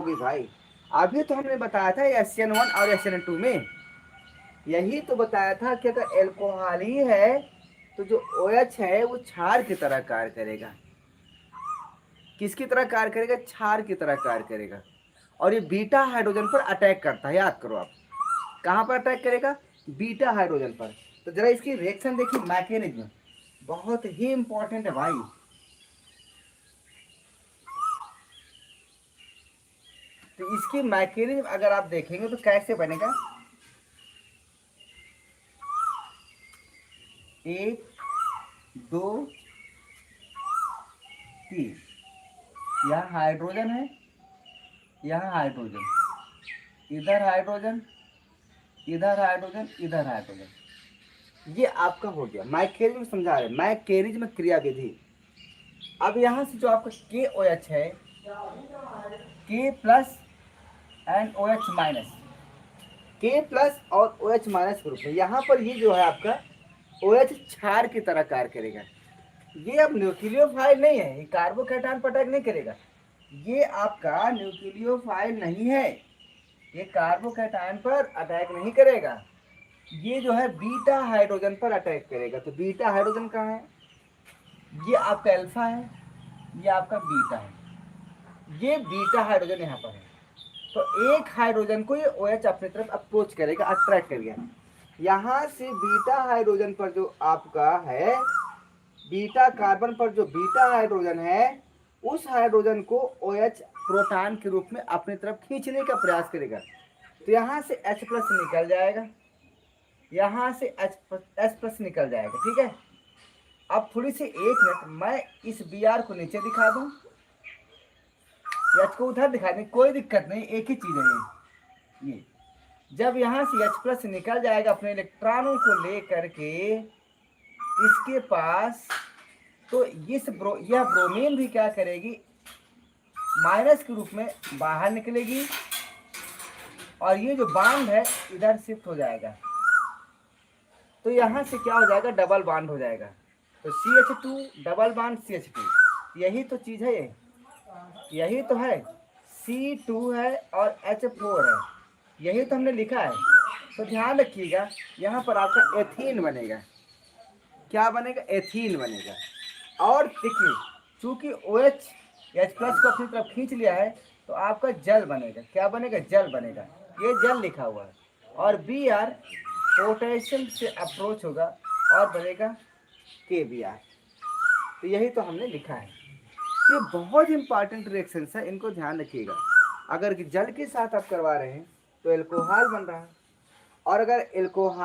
होगी भाई। अभी तो हमने बताया था SN1 और SN2 में यही तो बताया था कि अगर एल्कोहल ही है तो जो OH है वो क्षार की तरह कार्य करेगा। किसकी तरह कार्य करेगा? क्षार की तरह कार्य करेगा। और ये बीटा हाइड्रोजन पर अटैक करता है, याद करो आप। कहां पर अटैक करेगा? बीटा हाइड्रोजन पर। तो जरा इसकी रिएक्शन देखिए, मैकेनिज्म बहुत ही इंपॉर्टेंट है भाई। तो इसकी मैकेनिज्म अगर आप देखेंगे तो कैसे बनेगा? एक, दो, तीन। यहाँ हाइड्रोजन है, यहाँ हाइड्रोजन, इधर हाइड्रोजन, इधर हाइड्रोजन, इधर हाइड्रोजन। ये आपका हो गया मैकेनिज्म, समझा रहे मैकेनिज्म क्रिया विधि। अब यहाँ से जो आपका KOH है, K plus and OH minus, K plus और OH माइनस ग्रुप है। यहाँ पर ये जो है आपका OH क्षार की तरह कार्य करेगा। ये अब न्यूक्लियोफाइल नहीं है, ये कार्बोकैटायन पर अटैक नहीं करेगा। ये आपका न्यूक्लियोफाइल नहीं है, ये कार्बोकैटायन पर अटैक नहीं करेगा। ये जो है बीटा हाइड्रोजन पर अटैक करेगा। तो बीटा हाइड्रोजन कहाँ है? ये आपका अल्फा है, ये आपका बीटा है। ये बीटा हाइड्रोजन यहाँ पर है। तो एक हाइड्रोजन को ये OH अपनी तरफ अप्रोच करेगा, अट्रैक्ट करेगा। यहाँ से बीटा हाइड्रोजन पर जो आपका है, बीटा कार्बन पर जो बीटा हाइड्रोजन है, उस हाइड्रोजन को OH प्रोटॉन के रूप में अपनी तरफ खींचने का प्रयास करेगा। तो यहाँ से H प्लस निकल जाएगा, यहाँ से H प्लस निकल जाएगा। ठीक है, अब थोड़ी सी 1 मिनट मैं इस Br को नीचे दिखा दूं, H को उधर दिखा दें, कोई दिक्कत नहीं, एक ही चीज है ये। जब यहाँ से H प्लस निकल जाएगा अपने इलेक्ट्रॉनों को लेकर के इसके पास, तो यह ब्रोमीन भी क्या करेगी? माइनस के रूप में बाहर निकलेगी, और ये जो बांड है इधर शिफ्ट हो जाएगा। तो यहाँ से क्या हो जाएगा? डबल बांड हो जाएगा। तो CH2 डबल बांड CH2, यही तो चीज है, यही तो है। C2 है और H4 है, यही तो हमने लिखा है। तो ध्यान रखिएगा, यहाँ पर आपका एथीन बनेगा। क्या बनेगा? एथीन बनेगा। और देखिए, चूंकि OH H प्लस को अपनी तरफ खींच लिया है, तो आपका जल बनेगा। क्या बनेगा? जल बनेगा। ये जल लिखा हुआ है। और Br पोटेशियम से अप्रोच होगा और बनेगा KBr। तो यही तो हमने लिखा है। ये बहुत इंपॉर्टेंट रिएक्शन है, इनको ध्यान रखिएगा। अगर जल के साथ आप करवा रहे हैं तो एल्कोहल बन रहा है, और अगर एल्कोहल